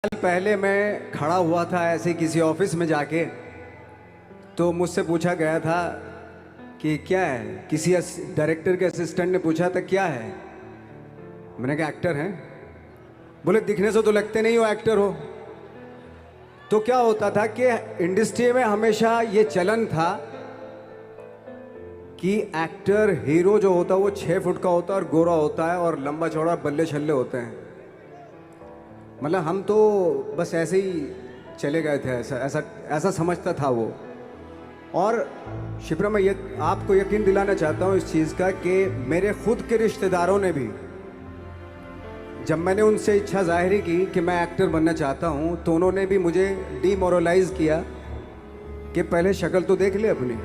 साल पहले मैं खड़ा हुआ था ऐसे किसी ऑफिस में जाके, तो मुझसे पूछा गया था कि क्या है। किसी डायरेक्टर के असिस्टेंट ने पूछा था क्या है। मैंने कहा एक्टर हैं। बोले दिखने से तो लगते नहीं हो एक्टर हो। तो क्या होता था कि इंडस्ट्री में हमेशा ये चलन था कि एक्टर हीरो जो होता है वो 6 फुट का होता है और गोरा होता है और लंबा चौड़ा बल्ले छल्ले होते हैं। मतलब हम तो बस ऐसे ही चले गए थे, ऐसा ऐसा ऐसा समझता था वो। और शिप्रा, मैं ये आपको यकीन दिलाना चाहता हूँ इस चीज़ का कि मेरे खुद के रिश्तेदारों ने भी, जब मैंने उनसे इच्छा जाहिर की कि मैं एक्टर बनना चाहता हूँ, तो उन्होंने भी मुझे डीमोरलाइज किया कि पहले शक्ल तो देख ले अपनी।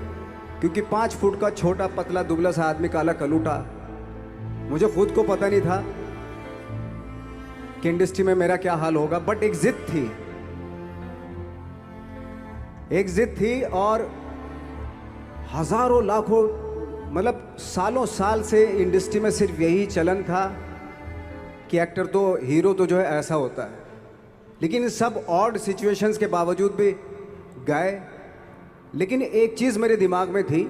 क्योंकि 5 फुट का छोटा पतला दुबला सा आदमी, काला कलूटा, मुझे खुद को पता नहीं था कि इंडस्ट्री में मेरा क्या हाल होगा। बट एक जिद थी, एक जिद थी। और हजारों लाखों, मतलब सालों साल से इंडस्ट्री में सिर्फ यही चलन था कि एक्टर तो, हीरो तो जो है ऐसा होता है। लेकिन इन सब ऑड सिचुएशंस के बावजूद भी गए। लेकिन एक चीज़ मेरे दिमाग में थी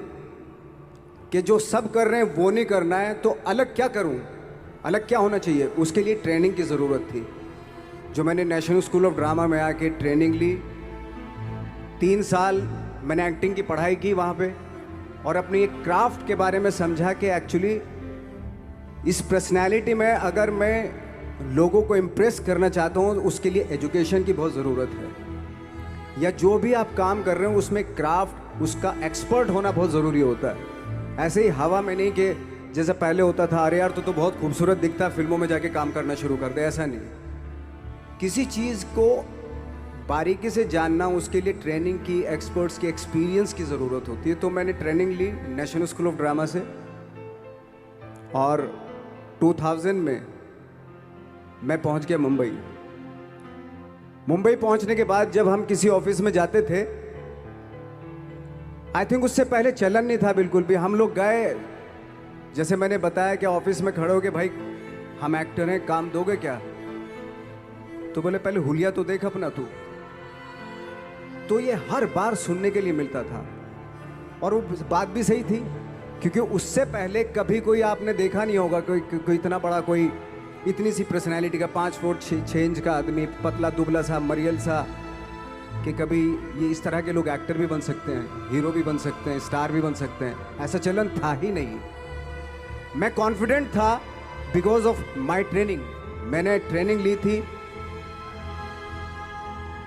कि जो सब कर रहे हैं वो नहीं करना है, तो अलग क्या करूं, अलग क्या होना चाहिए। उसके लिए ट्रेनिंग की ज़रूरत थी, जो मैंने नेशनल स्कूल ऑफ ड्रामा में आके ट्रेनिंग ली। 3 साल मैंने एक्टिंग की पढ़ाई की वहाँ पे, और अपनी एक क्राफ्ट के बारे में समझा कि एक्चुअली इस पर्सनैलिटी में अगर मैं लोगों को इम्प्रेस करना चाहता हूँ, उसके लिए एजुकेशन की बहुत ज़रूरत है। या जो भी आप काम कर रहे हो उसमें क्राफ्ट, उसका एक्सपर्ट होना बहुत ज़रूरी होता है। ऐसे ही हवा में नहीं कि जैसे पहले होता था, अरे यार तो बहुत खूबसूरत दिखता, फिल्मों में जाके काम करना शुरू कर दे। ऐसा नहीं, किसी चीज़ को बारीकी से जानना, उसके लिए ट्रेनिंग की, एक्सपर्ट्स की, एक्सपीरियंस की ज़रूरत होती है। तो मैंने ट्रेनिंग ली नेशनल स्कूल ऑफ ड्रामा से, और 2000 में मैं पहुंच गया मुंबई। मुंबई पहुंचने के बाद जब हम किसी ऑफिस में जाते थे, आई थिंक उससे पहले चलन नहीं था बिल्कुल भी। हम लोग गए, जैसे मैंने बताया कि ऑफिस में खड़े हो के, भाई हम एक्टर हैं, काम दोगे क्या। तो बोले पहले हुलिया तो देख अपना तू। तो ये हर बार सुनने के लिए मिलता था, और वो बात भी सही थी, क्योंकि उससे पहले कभी कोई आपने देखा नहीं होगा कोई इतना बड़ा, कोई इतनी सी पर्सनैलिटी का 5 फुट 6 इंच का आदमी, पतला दुबला सा मरियल सा, कि कभी ये इस तरह के लोग एक्टर भी बन सकते हैं, हीरो भी बन सकते हैं, स्टार भी बन सकते हैं। ऐसा चलन था ही नहीं। मैं कॉन्फिडेंट था बिकॉज ऑफ माई ट्रेनिंग। मैंने ट्रेनिंग ली थी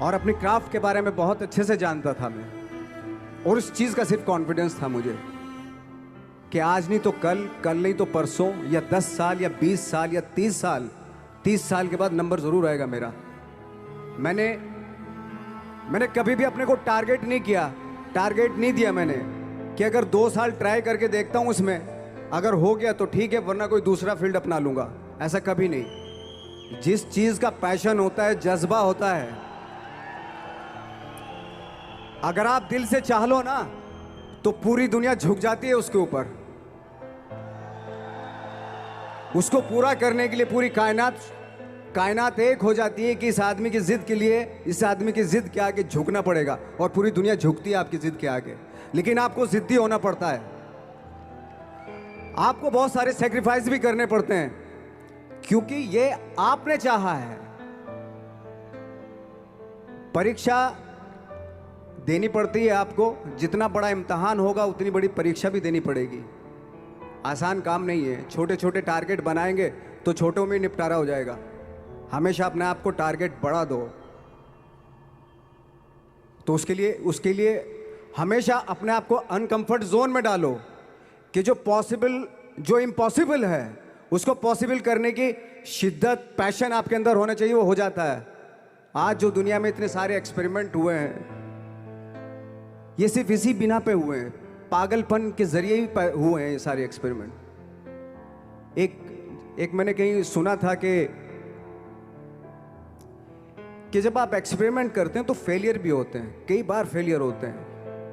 और अपनी क्राफ्ट के बारे में बहुत अच्छे से जानता था मैं, और उस चीज़ का सिर्फ कॉन्फिडेंस था मुझे कि आज नहीं तो कल, कल नहीं तो परसों, या 10 साल या 20 साल या 30 साल, 30 साल के बाद नंबर ज़रूर आएगा मेरा। मैंने कभी भी अपने को टारगेट नहीं किया, टारगेट नहीं दिया मैंने कि अगर 2 साल ट्राई करके देखता हूँ, उसमें अगर हो गया तो ठीक है, वरना कोई दूसरा फील्ड अपना लूँगा। ऐसा कभी नहीं। जिस चीज़ का पैशन होता है, जज्बा होता है, अगर आप दिल से चाह लो ना, तो पूरी दुनिया झुक जाती है उसके ऊपर। उसको पूरा करने के लिए पूरी कायनात एक हो जाती है कि इस आदमी की जिद के लिए, इस आदमी की जिद के आगे झुकना पड़ेगा, और पूरी दुनिया झुकती है आपकी जिद के आगे। लेकिन आपको जिद्दी होना पड़ता है, आपको बहुत सारे सेक्रीफाइस भी करने पड़ते हैं, क्योंकि ये आपने चाहा है। परीक्षा देनी पड़ती है आपको, जितना बड़ा इम्तहान होगा उतनी बड़ी परीक्षा भी देनी पड़ेगी। आसान काम नहीं है। छोटे छोटे टारगेट बनाएंगे तो छोटों में निपटारा हो जाएगा। हमेशा अपने आप को टारगेट बढ़ा दो। तो उसके लिए हमेशा अपने आप को अनकंफर्ट जोन में डालो, कि जो इम्पॉसिबल है उसको पॉसिबल करने की शिद्दत, पैशन आपके अंदर होना चाहिए, वो हो जाता है। आज जो दुनिया में इतने सारे एक्सपेरिमेंट हुए हैं, ये सिर्फ इसी बिना पे हुए हैं, पागलपन के जरिए ही हुए हैं ये सारे एक्सपेरिमेंट। एक मैंने कहीं सुना था कि जब आप एक्सपेरिमेंट करते हैं तो फेलियर भी होते हैं, कई बार फेलियर होते हैं।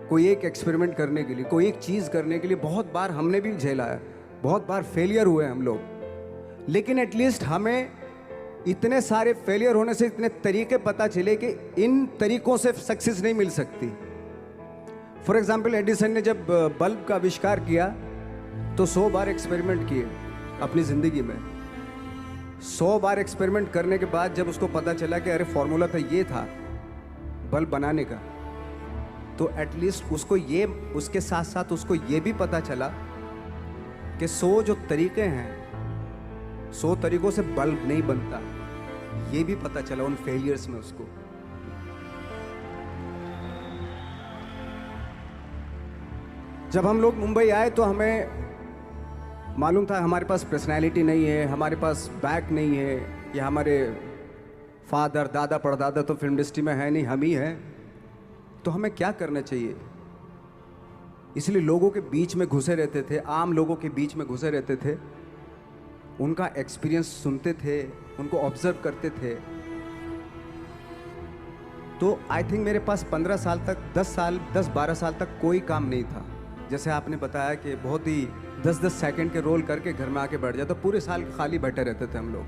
कोई एक एक्सपेरिमेंट करने के लिए, कोई एक चीज़ करने के लिए बहुत बार हमने भी झेला है, बहुत बार फेलियर हुए हम लोग। लेकिन एटलीस्ट हमें इतने सारे फेलियर होने से इतने तरीके पता चले कि इन तरीकों से सक्सेस नहीं मिल सकती। फॉर एग्जाम्पल, एडिसन ने जब बल्ब का आविष्कार किया तो 100 बार एक्सपेरिमेंट किए अपनी ज़िंदगी में। 100 बार एक्सपेरिमेंट करने के बाद जब उसको पता चला कि अरे फॉर्मूला तो ये था बल्ब बनाने का, तो एटलीस्ट उसको ये, उसके साथ साथ उसको ये भी पता चला कि 100 जो तरीके हैं, 100 तरीकों से बल्ब नहीं बनता, ये भी पता चला उन फेलियर्स में उसको। जब हम लोग मुंबई आए तो हमें मालूम था हमारे पास पर्सनैलिटी नहीं है, हमारे पास बैक नहीं है, या हमारे फादर दादा परदादा तो फिल्म इंडस्ट्री में है नहीं, हम ही हैं, तो हमें क्या करना चाहिए। इसलिए लोगों के बीच में घुसे रहते थे, आम लोगों के बीच में घुसे रहते थे, उनका एक्सपीरियंस सुनते थे, उनको ऑब्जर्व करते थे। तो आई थिंक मेरे पास 15 साल तक, 10-12 साल तक कोई काम नहीं था। जैसे आपने बताया कि बहुत ही 10-10 सेकंड के रोल करके घर में आके बैठ जाए, तो पूरे साल खाली बैठे रहते थे हम लोग।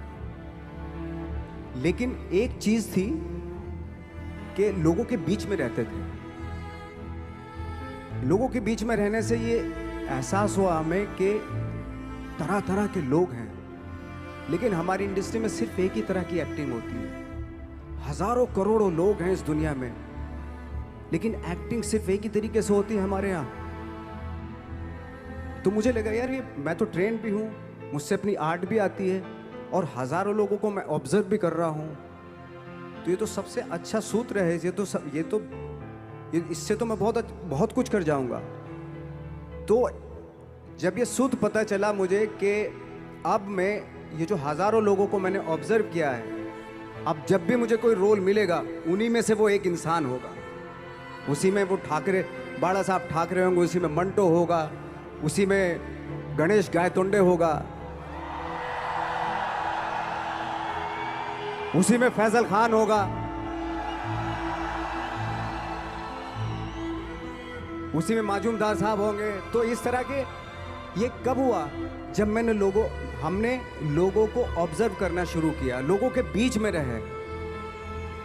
लेकिन एक चीज़ थी कि लोगों के बीच में रहते थे। लोगों के बीच में रहने से ये एहसास हुआ हमें कि तरह तरह के लोग हैं, लेकिन हमारी इंडस्ट्री में सिर्फ एक ही तरह की एक्टिंग होती है। हजारों करोड़ों लोग हैं इस दुनिया में, लेकिन एक्टिंग सिर्फ एक ही तरीके से होती है हमारे यहाँ। तो मुझे लगा यार, ये मैं तो ट्रेन भी हूँ, मुझसे अपनी आर्ट भी आती है, और हजारों लोगों को मैं ऑब्जर्व भी कर रहा हूँ, तो ये तो सबसे अच्छा सूत्र है। इससे तो मैं बहुत कुछ कर जाऊँगा। तो जब ये सूत्र पता चला मुझे कि अब मैं ये जो हजारों लोगों को मैंने ऑब्जर्व किया है, अब जब भी मुझे कोई रोल मिलेगा उन्हीं में से वो एक इंसान होगा। उसी में वो ठाकरे, बाला साहब ठाकरे होंगे, उसी में मंटो होगा, उसी में गणेश गायतोंडे होगा, उसी में फैजल खान होगा, उसी में माजूमदार साहब होंगे। तो इस तरह के, ये कब हुआ? जब हमने लोगों को ऑब्जर्व करना शुरू किया, लोगों के बीच में रहे।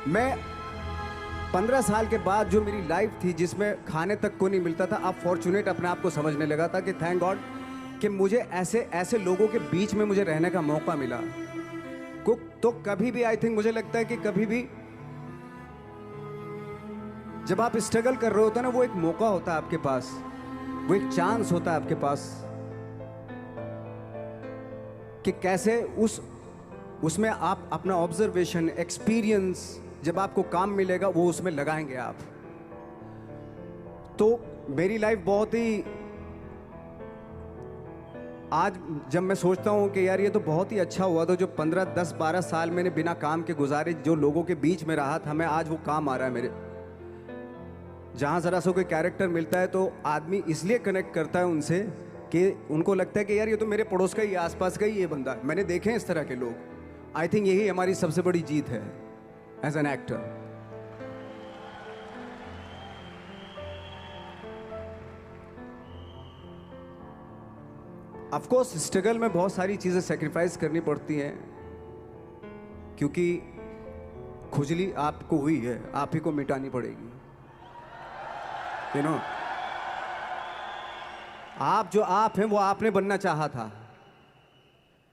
मैं 15 साल के बाद जो मेरी लाइफ थी, जिसमें खाने तक को नहीं मिलता था, अब फॉर्चुनेट अपने आप को समझने लगा था कि थैंक गॉड कि मुझे ऐसे लोगों के बीच में मुझे रहने का मौका मिला। तो कभी भी, आई थिंक मुझे लगता है कि कभी भी जब आप स्ट्रगल कर रहे होते हैं ना, वो एक मौका होता है आपके पास, वो एक चांस होता है आपके पास कि कैसे उसमें आप अपना ऑब्जर्वेशन, एक्सपीरियंस, जब आपको काम मिलेगा वो उसमें लगाएंगे आप। तो मेरी लाइफ बहुत ही, आज जब मैं सोचता हूँ कि यार ये तो बहुत ही अच्छा हुआ, तो जो 15, 10, 12 साल मैंने बिना काम के गुजारे, जो लोगों के बीच में रहा था मैं, आज वो काम आ रहा है मेरे। जहाँ ज़रा सा कोई कैरेक्टर मिलता है तो आदमी इसलिए कनेक्ट करता है उनसे कि उनको लगता है कि यार ये तो मेरे पड़ोस का ही, आसपास का ही ये बंदा। मैंने देखे हैं इस तरह के लोग। आई थिंक यही हमारी सबसे बड़ी जीत है as an actor. Of course struggle में बहुत सारी चीज़ें सेक्रीफाइस करनी पड़ती हैं, क्योंकि खुजली आपको हुई है, आप ही को मिटानी पड़ेगी। यू नो, आप जो आप हैं वो आपने बनना चाहा था,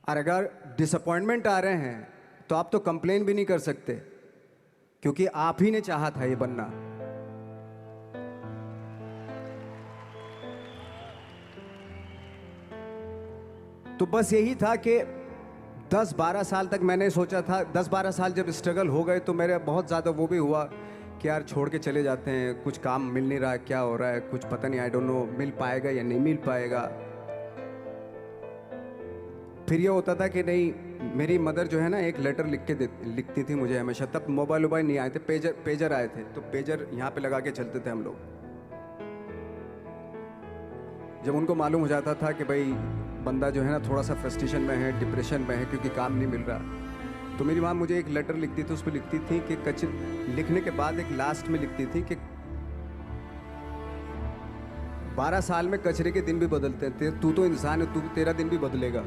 और अगर डिसअपॉइंटमेंट आ रहे हैं तो आप तो कंप्लेन भी नहीं कर सकते, क्योंकि आप ही ने चाहा था ये बनना। तो बस यही था कि 10-12 साल तक मैंने सोचा था, 10-12 साल जब स्ट्रगल हो गए तो मेरे बहुत ज़्यादा वो भी हुआ कि यार छोड़ के चले जाते हैं, कुछ काम मिल नहीं रहा है, क्या हो रहा है कुछ पता नहीं, आई डोंट नो मिल पाएगा या नहीं मिल पाएगा। फिर ये होता था कि नहीं, मेरी मदर जो है ना एक लेटर लिखती थी मुझे हमेशा। तब मोबाइल नहीं आए थे, पेजर आए थे, तो पेजर यहाँ पे लगा के चलते थे हम लोग। जब उनको मालूम हो जाता था कि भाई बंदा जो है ना थोड़ा सा फ्रस्ट्रेशन में है, डिप्रेशन में है, क्योंकि काम नहीं मिल रहा, तो मेरी माँ मुझे एक लेटर लिखती थी। उस पर लिखती थी कि लिखने के बाद एक लास्ट में लिखती थी कि 12 साल में कचरे के दिन भी बदलते थे, तू तो इंसान है, तेरा दिन भी बदलेगा।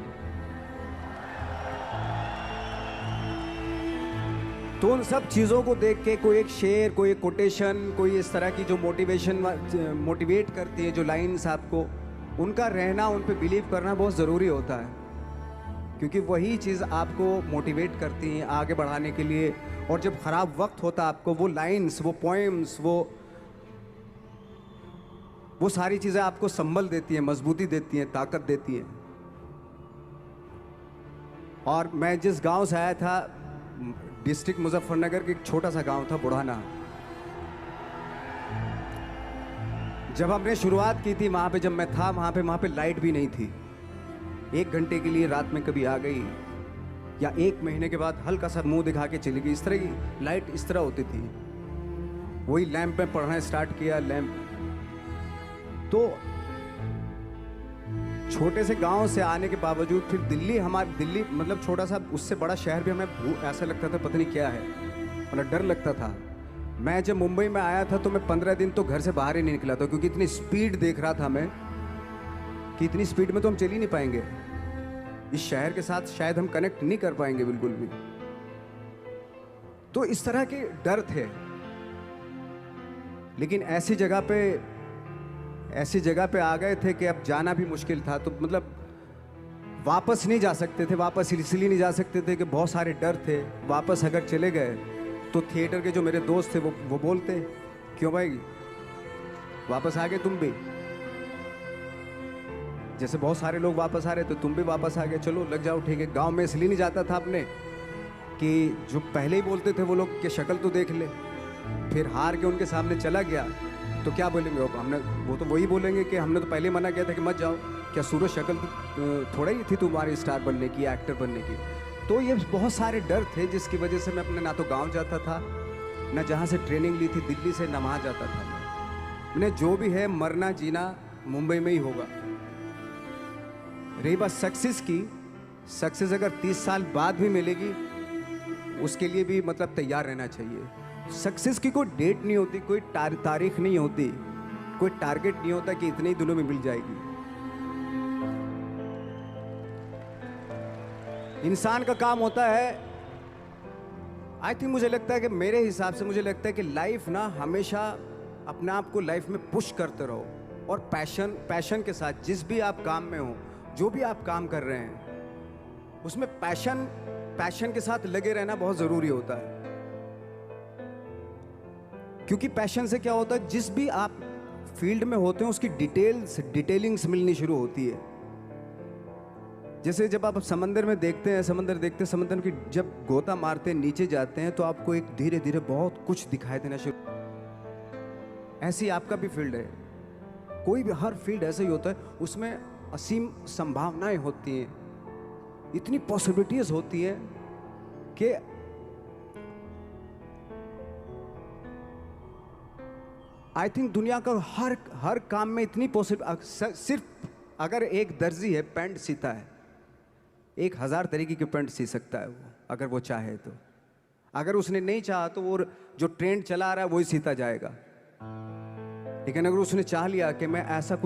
तो उन सब चीज़ों को देख के कोई एक शेर, कोई एक कोटेशन, कोई इस तरह की जो मोटिवेट करती है जो लाइंस आपको, उनका रहना, उन पे बिलीव करना बहुत ज़रूरी होता है, क्योंकि वही चीज़ आपको मोटिवेट करती हैं आगे बढ़ाने के लिए। और जब ख़राब वक्त होता है आपको, वो लाइंस, वो पोएम्स, वो सारी चीज़ें आपको संबल देती हैं, मजबूती देती हैं, ताकत देती हैं। और मैं जिस गांव से आया था, डिस्ट्रिक्ट मुजफ्फरनगर के एक छोटा सा गांव था बुढ़ाना। जब हमने शुरुआत की थी वहाँ पे, जब मैं था वहाँ पे लाइट भी नहीं थी। 1 घंटे के लिए रात में कभी आ गई, या 1 महीने के बाद हल्का सा मुंह दिखा के चली गई। इस तरह की लाइट इस तरह होती थी। वही लैंप में पढ़ना स्टार्ट किया, लैंप। तो छोटे से गांव से आने के बावजूद फिर दिल्ली मतलब छोटा सा, उससे बड़ा शहर भी हमें ऐसा लगता था पता नहीं क्या है, मतलब डर लगता था। मैं जब मुंबई में आया था तो मैं 15 दिन तो घर से बाहर ही नहीं निकला था, क्योंकि इतनी स्पीड देख रहा था मैं कि इतनी स्पीड में तो हम चल ही नहीं पाएंगे, इस शहर के साथ शायद हम कनेक्ट नहीं कर पाएंगे बिल्कुल भी। तो इस तरह के डर थे। लेकिन ऐसी जगह पे आ गए थे कि अब जाना भी मुश्किल था। तो मतलब वापस नहीं जा सकते थे। वापस इसलिए नहीं जा सकते थे कि बहुत सारे डर थे। वापस अगर चले गए तो थिएटर के जो मेरे दोस्त थे वो बोलते, क्यों भाई वापस आ गए तुम भी, जैसे बहुत सारे लोग वापस आ रहे तो तुम भी वापस आ गए, चलो लग जाओ, ठीक है। गांव में इसलिए नहीं जाता था अपने कि जो पहले ही बोलते थे वो लोग कि शक्ल तो देख ले, फिर हार के उनके सामने चला गया तो क्या बोलेंगे वो तो वही बोलेंगे कि हमने तो पहले मना किया था कि मत जाओ, क्या सूरज शक्ल थोड़ा ही थी तुम्हारी स्टार बनने की, एक्टर बनने की। तो ये बहुत सारे डर थे जिसकी वजह से मैं अपने ना तो गांव जाता था, ना जहाँ से ट्रेनिंग ली थी दिल्ली से, ना वहाँ जाता था। मैंने जो भी है मरना जीना मुंबई में ही होगा। रही बात सक्सेस की, सक्सेस अगर 30 साल बाद भी मिलेगी उसके लिए भी मतलब तैयार रहना चाहिए। सक्सेस की कोई डेट नहीं होती, कोई तारीख नहीं होती, कोई टारगेट नहीं होता कि इतने ही दिनों में मिल जाएगी। इंसान का काम होता है, आई थिंक मुझे लगता है कि मेरे हिसाब से मुझे लगता है कि लाइफ ना हमेशा अपने आप को लाइफ में पुश करते रहो, और पैशन के साथ जिस भी आप काम में हो, जो भी आप काम कर रहे हैं उसमें पैशन के साथ लगे रहना बहुत ज़रूरी होता है। क्योंकि पैशन से क्या होता है, जिस भी आप फील्ड में होते हैं उसकी डिटेलिंग्स मिलनी शुरू होती है। जैसे जब आप समंदर में देखते हैं, समंदर की जब गोता मारते हैं, नीचे जाते हैं तो आपको एक धीरे धीरे बहुत कुछ दिखाई देना शुरू। ऐसी आपका भी फील्ड है, कोई भी हर फील्ड ऐसा ही होता है, उसमें असीम संभावनाएं होती हैं, इतनी पॉसिबिलिटीज होती हैं कि आई थिंक दुनिया का हर काम में इतनी सिर्फ अगर एक दर्जी है पैंट सीता है, 1000 तरीके की पैंट सी सकता है वो, अगर वो चाहे तो। अगर उसने नहीं चाहा तो वो जो ट्रेंड चला आ रहा है वही सीता जाएगा। लेकिन अगर उसने चाह लिया कि मैं ऐसा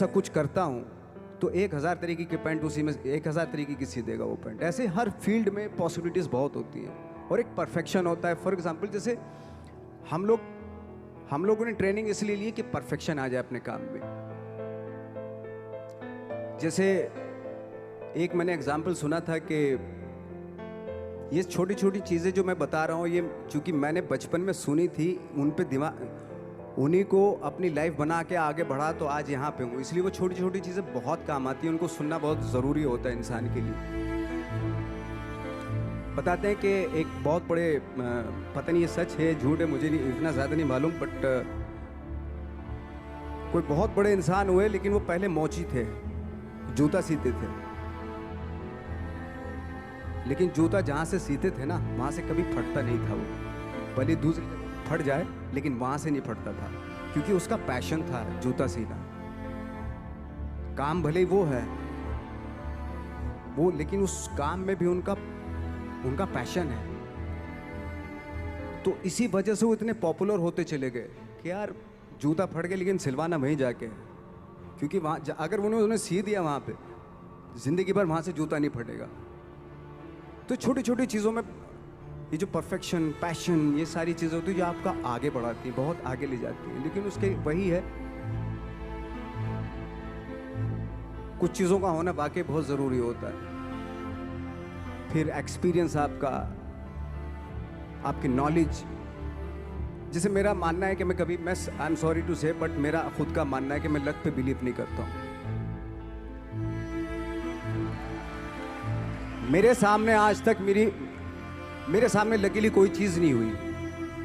कुछ करता हूँ, तो 1000 तरीके की पैंट उसी में 1000 तरीके की सी देगा वो पैंट। ऐसे हर फील्ड में पॉसिबिलिटीज़ बहुत होती हैं और एक परफेक्शन होता है। फॉर एग्जांपल जैसे हम लोगों ने ट्रेनिंग इसलिए ली कि परफेक्शन आ जाए अपने काम में। जैसे एक मैंने एग्जांपल सुना था कि ये छोटी छोटी चीज़ें जो मैं बता रहा हूँ, ये चूँकि मैंने बचपन में सुनी थी, उन पे उन्हीं को अपनी लाइफ बना के आगे बढ़ा तो आज यहाँ पे हूँ। इसलिए वो छोटी छोटी चीज़ें बहुत काम आती हैं, उनको सुनना बहुत ज़रूरी होता है इंसान के लिए। बताते हैं कि एक बहुत बड़े, पता नहीं ये सच है झूठ है, मुझे नहीं इतना ज़्यादा नहीं मालूम, बट कोई बहुत बड़े इंसान हुए, लेकिन वो पहले मोची थे, जूता सीते थे। लेकिन जूता जहाँ से सीते थे ना, वहाँ से कभी फटता नहीं था वो, भले दूसरी फट जाए लेकिन वहाँ से नहीं फटता था, क्योंकि उसका पैशन था जूता सीना। काम भले ही वो है वो, लेकिन उस काम में भी उनका पैशन है। तो इसी वजह से वो इतने पॉपुलर होते चले गए कि यार जूता फट गया लेकिन सिलवाना वहीं जाके, क्योंकि वहाँ अगर उन्होंने सी दिया वहाँ पे, जिंदगी भर वहाँ से जूता नहीं फटेगा। तो छोटी छोटी चीज़ों में ये जो परफेक्शन, पैशन, ये सारी चीज़ें होती है जो आपका आगे बढ़ाती है, बहुत आगे ले जाती है। लेकिन उसके वही है, कुछ चीज़ों का होना वाकई बहुत ज़रूरी होता है। फिर एक्सपीरियंस आपका, आपकी नॉलेज। जैसे मेरा मानना है कि मैं आई एम सॉरी टू से, बट मेरा खुद का मानना है कि मैं लक पे बिलीव नहीं करता हूँ। मेरे सामने आज तक मेरे सामने लकीली कोई चीज़ नहीं हुई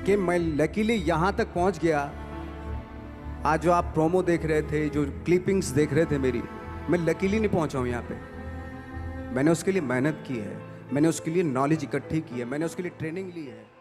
कि मैं लकीली यहाँ तक पहुँच गया। आज जो आप प्रोमो देख रहे थे, जो क्लिपिंग्स देख रहे थे मेरी, मैं लकीली नहीं पहुँचा हूँ यहाँ पे। मैंने उसके लिए मेहनत की है, मैंने उसके लिए नॉलेज इकट्ठी की है, मैंने उसके लिए ट्रेनिंग ली है।